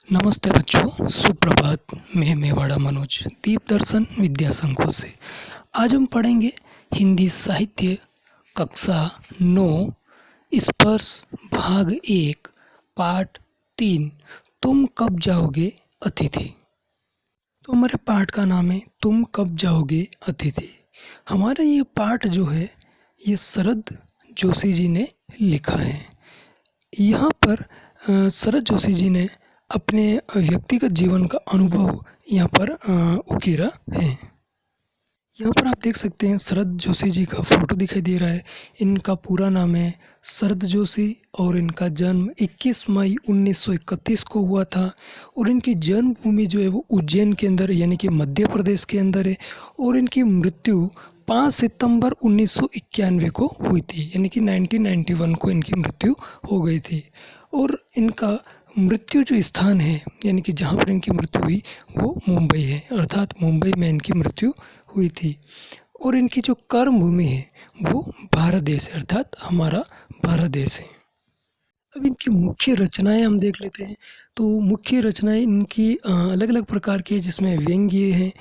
नमस्ते बच्चों, सुप्रभात। मैं मेवाड़ा मनोज दीप दर्शन विद्या संकुल से। आज हम पढ़ेंगे हिंदी साहित्य कक्षा 9 स्पर्श भाग 1 पाठ 3 तुम कब जाओगे अतिथि। तो हमारे पाठ का नाम है तुम कब जाओगे अतिथि। हमारा ये पाठ जो है ये शरद जोशी जी ने लिखा है। यहाँ पर शरद जोशी जी ने अपने व्यक्तिगत जीवन का अनुभव यहाँ पर उकेरा है। यहाँ पर आप देख सकते हैं शरद जोशी जी का फोटो दिखाई दे रहा है। इनका पूरा नाम है शरद जोशी और इनका जन्म 21 मई 1931 को हुआ था और इनकी जन्मभूमि जो है वो उज्जैन के अंदर यानी कि मध्य प्रदेश के अंदर है और इनकी मृत्यु 5 सितंबर 1991 को हुई थी यानी कि 1991 को इनकी मृत्यु हो गई थी। और इनका मृत्यु जो स्थान है यानी कि जहाँ पर इनकी मृत्यु हुई वो मुंबई है, अर्थात मुंबई में इनकी मृत्यु हुई थी। और इनकी जो कर्म भूमि है वो भारत देश है, अर्थात हमारा भारत देश है। अब इनकी मुख्य रचनाएं हम देख लेते हैं। तो मुख्य रचनाएं इनकी अलग अलग प्रकार की है, जिसमें व्यंग्य है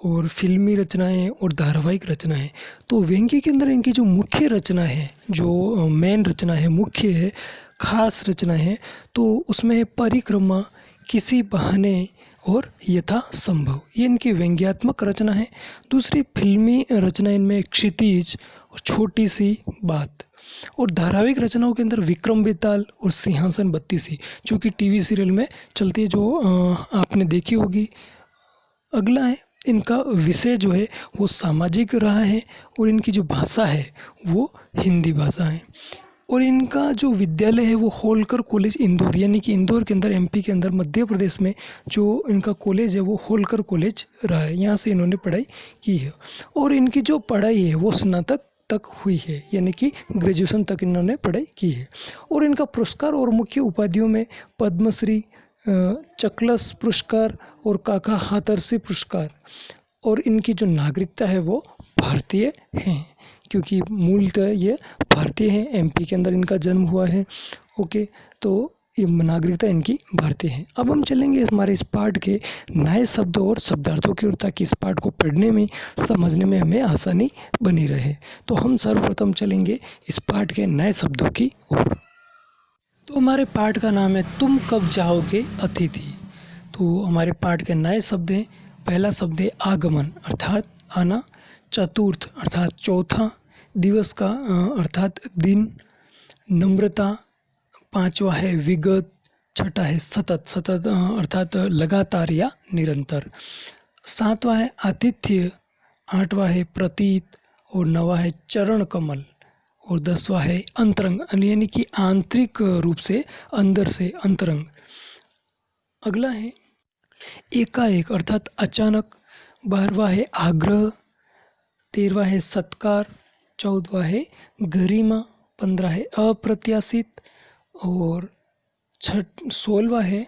और फिल्मी रचनाएं और धारावाहिक रचनाएं। तो व्यंग्य के अंदर इनकी जो मुख्य रचना है, जो मेन रचना है, मुख्य है, खास रचना है, तो उसमें है परिक्रमा, किसी बहाने और यथा संभव। ये इनकी व्यंग्यात्मक रचना है। दूसरी फिल्मी रचना इनमें क्षितिज और छोटी सी बात। और धारावाहिक रचनाओं के अंदर विक्रम बेताल और सिंहासन बत्तीसी जो कि टीवी सीरियल में चलती है, जो आपने देखी होगी। अगला है इनका विषय जो है वो सामाजिक रहा है और इनकी जो भाषा है वो हिंदी भाषा है। और इनका जो विद्यालय है वो होलकर कॉलेज इंदौर यानी कि इंदौर के अंदर एमपी के अंदर मध्य प्रदेश में जो इनका कॉलेज है वो होलकर कॉलेज रहा है। यहाँ से इन्होंने पढ़ाई की है और इनकी जो पढ़ाई है वो स्नातक तक हुई है यानी कि ग्रेजुएशन तक इन्होंने पढ़ाई की है। और इनका पुरस्कार और मुख्य उपाधियों में पद्मश्री, चकलस पुरस्कार और काका हाथरसी पुरस्कार। और इनकी जो नागरिकता है वो भारतीय हैं क्योंकि मूलतः ये भारतीय हैं, एमपी के अंदर इनका जन्म हुआ है। ओके, तो ये नागरिकता इनकी भारतीय है। अब हम चलेंगे हमारे इस पाठ के नए शब्दों और शब्दार्थों की ओर, ताकि इस पाठ को पढ़ने में, समझने में हमें आसानी बनी रहे। तो हम सर्वप्रथम चलेंगे इस पाठ के नए शब्दों की ओर। तो हमारे पाठ का नाम है तुम कब जाओगे अतिथि। तो हमारे पाठ के नए शब्द हैं। पहला शब्द है आगमन अर्थात आना, चतुर्थ अर्थात चौथा, दिवस का अर्थात दिन, नम्रता, पांचवा है विगत, छठा है सतत, सतत अर्थात लगातार या निरंतर, सातवां है आतिथ्य, आठवां है प्रतीत और नवा है चरण कमल और 10वां है अंतरंग यानी कि आंतरिक रूप से, अंदर से, अंतरंग। अगला है एकाएक अर्थात अचानक, 12वां है आग्रह, 13वां है सत्कार, 14वां है गरिमा, 15 है अप्रत्याशित और 16वां है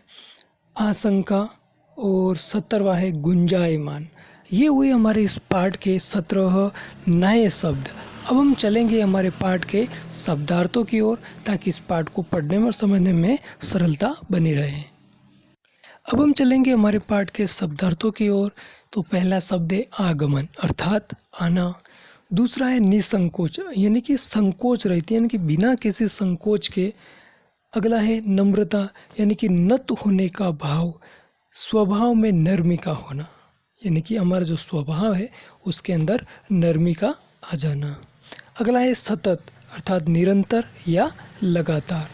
आशंका और 17वां है गुंजायमान। ये हुए हमारे इस पाठ के 17 नए शब्द। अब हम चलेंगे हमारे पाठ के शब्दार्थों की ओर, ताकि इस पाठ को पढ़ने और समझने में सरलता बनी रहे। अब हम चलेंगे हमारे पाठ के शब्दार्थों की ओर। तो पहला शब्द है आगमन अर्थात आना। दूसरा है निसंकोच यानी कि संकोच रहती है, यानी कि बिना किसी संकोच के। अगला है नम्रता यानी कि नत होने का भाव, स्वभाव में नरमी का होना, यानी कि हमारा जो स्वभाव है उसके अंदर नरमी का आ जाना। अगला है सतत अर्थात निरंतर या लगातार।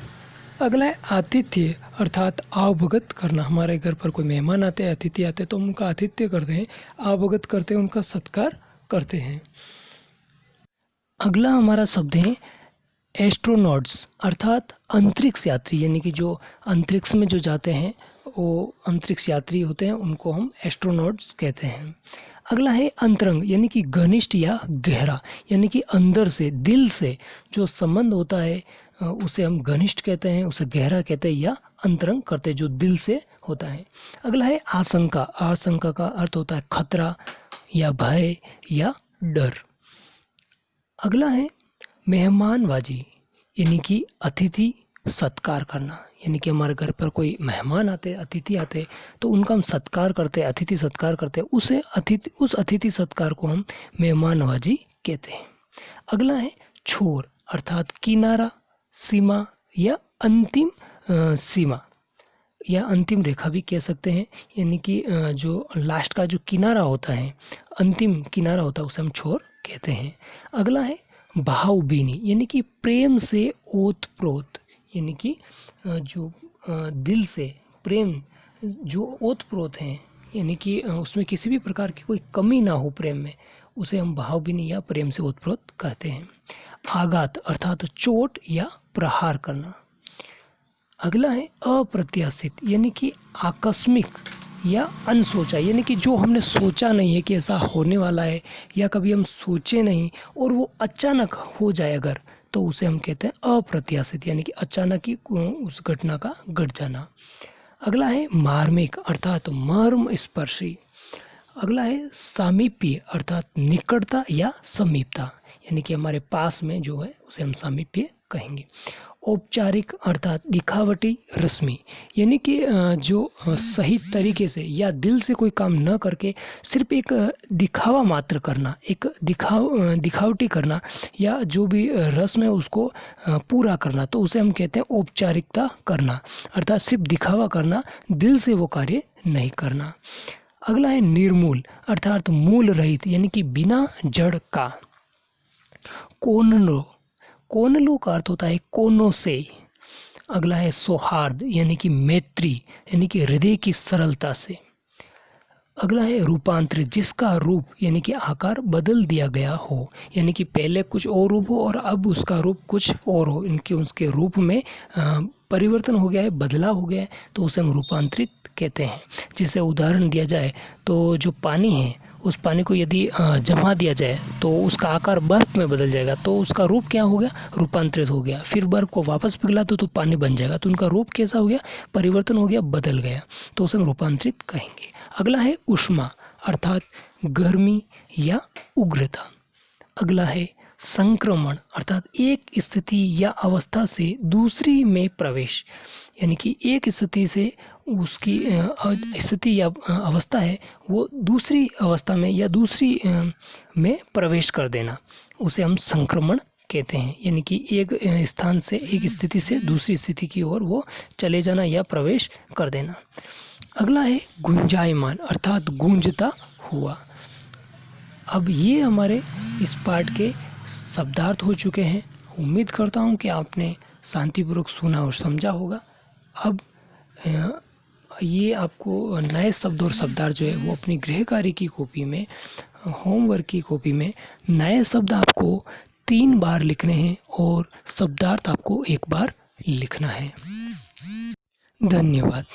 अगला है आतिथ्य अर्थात आवभगत करना। हमारे घर पर कोई मेहमान आते हैं, अतिथि आते हैं, तो हम उनका आतिथ्य करते हैं, आवभगत करते हैं, उनका सत्कार करते हैं। अगला हमारा शब्द है एस्ट्रोनॉट्स अर्थात अंतरिक्ष यात्री, यानी कि जो अंतरिक्ष में जो जाते हैं वो अंतरिक्ष यात्री होते हैं, उनको हम एस्ट्रोनॉट्स कहते हैं। अगला है अंतरंग यानी कि घनिष्ठ या गहरा, यानी कि अंदर से, दिल से जो संबंध होता है उसे हम घनिष्ठ कहते हैं, उसे गहरा कहते हैं या अंतरंग करते हैं, जो दिल से होता है। अगला है आशंका। आशंका का अर्थ होता है खतरा या भय या डर। अगला है मेहमानबाजी यानी कि अतिथि सत्कार करना, यानी कि हमारे घर पर कोई मेहमान आते, अतिथि आते, तो उनका हम सत्कार करते, अतिथि सत्कार करते, उस अतिथि सत्कार को हम मेहमान नवाजी कहते हैं। अगला है छोर, अर्थात किनारा, सीमा या अंतिम सीमा या अंतिम रेखा भी कह सकते हैं, यानी कि जो लास्ट का जो किनारा होता है, अंतिम किनारा होता है, उसे हम छोर कहते हैं। अगला है भावभीनी, यानी कि प्रेम से ओत प्रोत, यानी कि जो दिल से प्रेम जो ओत प्रोत हैं, यानी कि उसमें किसी भी प्रकार की कोई कमी ना हो प्रेम में, उसे हम भावभीनी या प्रेम से ओत प्रोत कहते हैं। आघात अर्थात चोट या प्रहार करना। अगला है अप्रत्याशित, यानी कि आकस्मिक या अनसोचा, यानी कि जो हमने सोचा नहीं है कि ऐसा होने वाला है, या कभी हम सोचे नहीं और वो अचानक हो जाए अगर, तो उसे हम कहते हैं अप्रत्याशित, यानी कि अचानक ही उस घटना का घट जाना। अगला है मार्मिक अर्थात मर्म स्पर्शी। अगला है सामीप्य अर्थात निकटता या समीपता, यानी कि हमारे पास में जो है उसे हम सामीप्य कहेंगे। औपचारिक अर्थात दिखावटी रस्मी, यानी कि जो सही तरीके से या दिल से कोई काम न करके सिर्फ एक दिखावा मात्र करना, एक दिखावटी करना, या जो भी रस्म है उसको पूरा करना, तो उसे हम कहते हैं औपचारिकता करना, अर्थात सिर्फ दिखावा करना, दिल से वो कार्य नहीं करना। अगला है निर्मूल अर्थात मूल रहित, यानी कि बिना जड़ का। कोनलो, कोनलो का अर्थ होता है कोनों से। अगला है सौहार्द, यानी कि मैत्री, यानी कि हृदय की सरलता से। अगला है रूपांतरित, जिसका रूप यानी कि आकार बदल दिया गया हो, यानी कि पहले कुछ और रूप हो और अब उसका रूप कुछ और हो, इनके उसके रूप में परिवर्तन हो गया है, बदलाव हो गया है, तो उसे हम रूपांतरित कहते हैं। जैसे उदाहरण दिया जाए तो जो पानी है, उस पानी को यदि जमा दिया जाए तो उसका आकार बर्फ में बदल जाएगा, तो उसका रूप क्या हो गया, रूपांतरित हो गया। फिर बर्फ को वापस पिघला तो पानी बन जाएगा, तो उनका रूप कैसा हो गया, परिवर्तन हो गया, बदल गया, तो उसे हम रूपांतरित कहेंगे। अगला है उष्मा अर्थात गर्मी या उग्रता। अगला है संक्रमण अर्थात एक स्थिति या अवस्था से दूसरी में प्रवेश, यानी कि एक स्थिति से उसकी स्थिति या अवस्था है वो दूसरी अवस्था में या दूसरी में प्रवेश कर देना, उसे हम संक्रमण कहते हैं, यानी कि एक स्थान से, एक स्थिति से दूसरी स्थिति की ओर वो चले जाना या प्रवेश कर देना। अगला है गुंजायमान अर्थात गूंजता हुआ। अब ये हमारे इस पाठ के शब्दार्थ हो चुके हैं। उम्मीद करता हूँ कि आपने शांतिपूर्वक सुना और समझा होगा। अब ये आपको नए शब्द और शब्दार्थ जो है वो अपनी गृह कार्य की कॉपी में, होमवर्क की कॉपी में नए शब्द आपको 3 बार लिखने हैं और शब्दार्थ आपको 1 बार लिखना है। धन्यवाद।